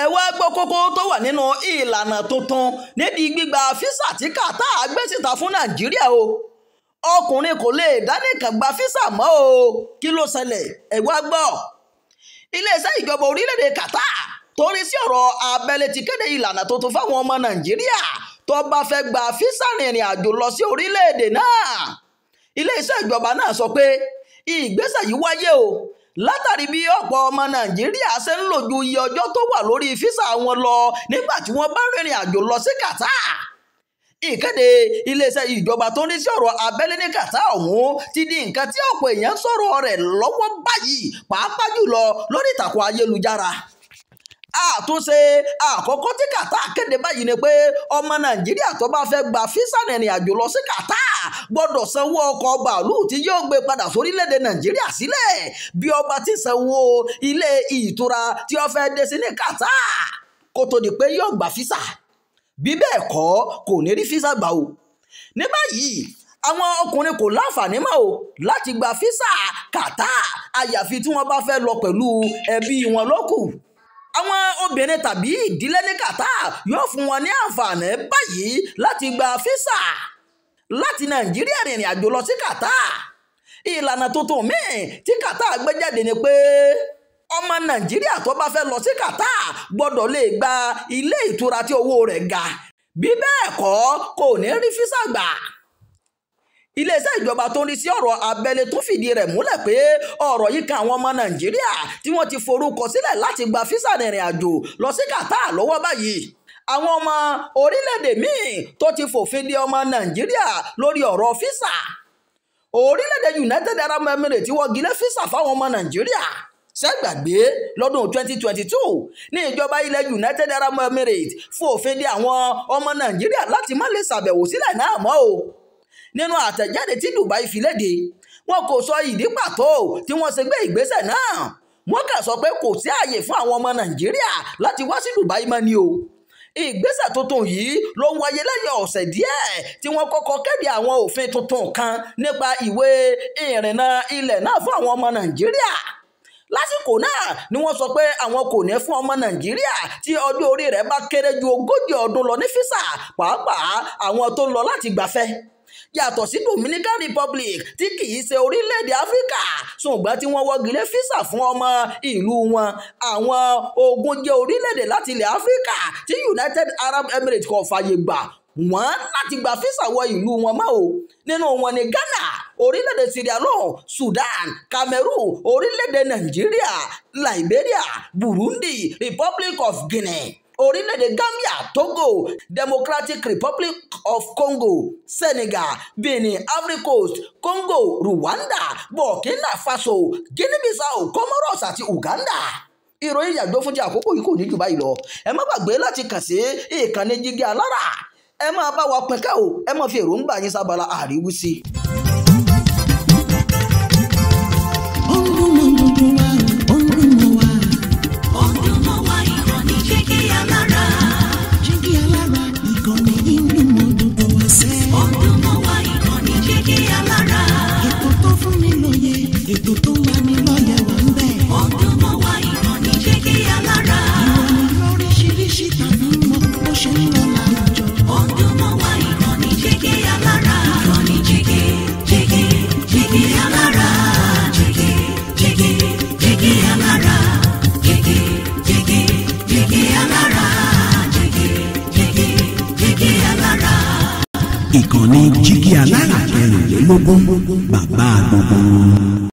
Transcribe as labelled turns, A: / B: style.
A: ẹ wá gbọ́ kókó tó wà nínú ìlànà tuntun nídìí gbígba físà tí Qatar gbé síta fún Nàìjíríà o. Ọkùnrin kò lè dánìkan gba físà mọ́ o. Kí ló ṣẹlẹ̀? ẹ wá gbọ́. Iléeṣẹ́ ìjọba orílẹ̀-èdè Qatar tó rí sí ọ̀rọ̀ abẹ́lé ti kéde ìlànà tuntun fáwọn ọmọ Nàìjíríà tó bá fẹ́ gba físà rìnrìn àjò lọ sí orílẹ̀-èdè náà. Iléeṣẹ́ ìjọba náà sọ pé ìgbésẹ̀ yìí wáyé o látàrí bí ọ̀pọ̀ ọmọ Nàìjíríà ṣe ń lò ju iye ọjọ́ tó wà lórí físà wọn lọ nígbà tí wọ́n bá rìnrìn àjò lọ sí Qatar. Ìkéde iléeṣẹ́ ìjọba tó ní sí ọ̀rọ̀ abẹ́lé ní Qatar ọ̀hún ti di nǹkan tí ọ̀pọ̀ èèyàn sọ̀rọ̀ rẹ̀ lọ́wọ́ báyìí pàápàá jùlọ lórí ìtàkùn ayélujára. Àtúnṣe àkọ́kọ́ tí Qatar kéde báyìí ni pé ọmọ Nàìjíríà tó bá fẹ́ gba físà rìnrìn àjò lọ sí Qatar gbọ́dọ̀ sanwó ọkọ̀ bàálù tí yóò gbé padà sórílẹ̀-èdè Nàìjíríà sílẹ̀ bí ó bá ti sanwó ilé ìtura tí ó fẹ́ dé sí ní Qatar kó tó di pé yóò gba físà. Bí bẹ́ẹ̀ kọ́ kò ní rí físà gbà o. Ní báyìí àwọn ọkùnrin kò láǹfààní mọ́ o láti gba físà Qatar àyàfi tí wọ́n bá fẹ́ lọ pẹ̀lú ẹbí wọn lókù. Àwọn obìnrin tàbí ìdílé ní Qatar yóò fún wọn ní àǹfààní báyìí láti gba físà láti Nàìjíríà rìnrìn àjò lọ sí Qatar. Ìlànà tuntun míì tí Qatar gbé jáde ni pé ọmọ Nàìjíríà tó bá fẹ́ lọ sí Qatar gbọ́dọ̀ lè gba ilé ìtura tí owó rẹ̀ ga bí bẹ́ẹ̀ kọ́ kò ní rí físà gbà. Iléeṣẹ́ ìjọba tó ń rí sí ọ̀rọ̀ abẹ́lé tó fìdí rẹ̀ múlẹ̀ pé ọ̀rọ̀ yìí kan àwọn ọmọ Nàìjíríà tí wọ́n ti forúkọ sílẹ̀ láti gba físà rìnrìn àjò lọ sí Qatar lọ́wọ́ báyìí. Àwọn ọmọ orílẹ̀-èdè míì tó ti fòfin de ọmọ Nàìjíríà lórí ọ̀rọ̀ físà. Orílẹ̀-èdè United Arab Emirates wọ́n gilé físà fáwọn ọmọ Nàìjíríà. Ṣẹ́gbàgbé lọ́dún 2022 ní ìjọba ilẹ̀ United Arab Emirates fòfin de àwọn ọmọ Nàìjíríà láti má lè ṣàbẹ̀wò sílẹ̀ náà mọ́ o. Nínú àtẹ̀jáde tí Dubai fi léde wọn kò sọ ìdí pàtó tí wọ́n ṣe gbé ìgbésẹ̀ náà. Wọ́n kà sọ pé kò sí ààyè fún àwọn ọmọ Nàìjíríà láti wá sí Dubai mọ́ ni o. Ìgbésẹ̀ tuntun yìí ló ń wáyé lẹ́yìn ọ̀sẹ̀ díẹ̀ tí wọ́n kọ́kọ́ kéde àwọn òfin tuntun kan nípa ìwé ìrìnnà ilẹ̀ náà fún àwọn ọmọ Nàìjíríà. Lásìkò náà ni wọ́n sọ pé àwọn kò ní fún ọmọ Nàìjíríà tí ọjọ́ orí rẹ̀ bá kéré ju 40 ọdún lọ ní físà pàápàá àwọn tó ń lọ láti gbafẹ́. Yàtọ̀ sí Dominican Republic tí kìí ṣe orílẹ̀-èdè Áfíríkà ṣùgbọ́n tí wọ́n wọ́gilé físà fún ọmọ ìlú wọn. Àwọn ogun jẹ́ orílẹ̀-èdè láti ilẹ̀ Áfíríkà tí United Arab Emirates kò fàyè gbà wọ́n láti gba físà wọ ìlú wọn mọ́ o. Nínú wọn ni Ghana, orílẹ̀-èdè Sierra Leone, Sudan, Cameroon, orílẹ̀-èdè Nàìjíríà, Liberia, Burundi, Republic of Guinea, orílẹ̀-èdè Gambia, Togo, Democratic Republic of Congo, Senegal, Benin, Ivory Coast, Congo, Rwanda, Burkina Faso, Guinea-Bissau, Comoros àti Uganda. Ìròyìn ìyàgbọ́ fún ti àkókò yìí kò ní jù báyìí lọ. Ẹ má gbàgbé láti kàn sí ìkànnì Jígí Alára. Ẹ máa bá wa pín ká o. Ẹ máa fi èròǹgbà yín sábàlá àríwísí.
B: Ètò tó wà ní lọ́yẹ̀ wà ń bẹ̀. Ọdún mọ́ wá ìkànnì Jígí Alára. Ìròyìn lóríṣiríṣi tàbí mọ́ bó ṣe ń lọ láwùjọ. Ọdún mọ́ wá ìkànnì Jígí Alára. Ìkànnì Jígí Alára. Jígí Alára. Jígí Alára. Jígí Alára. Ìkànnì Jígí Alára 24 bàbá gbogbo.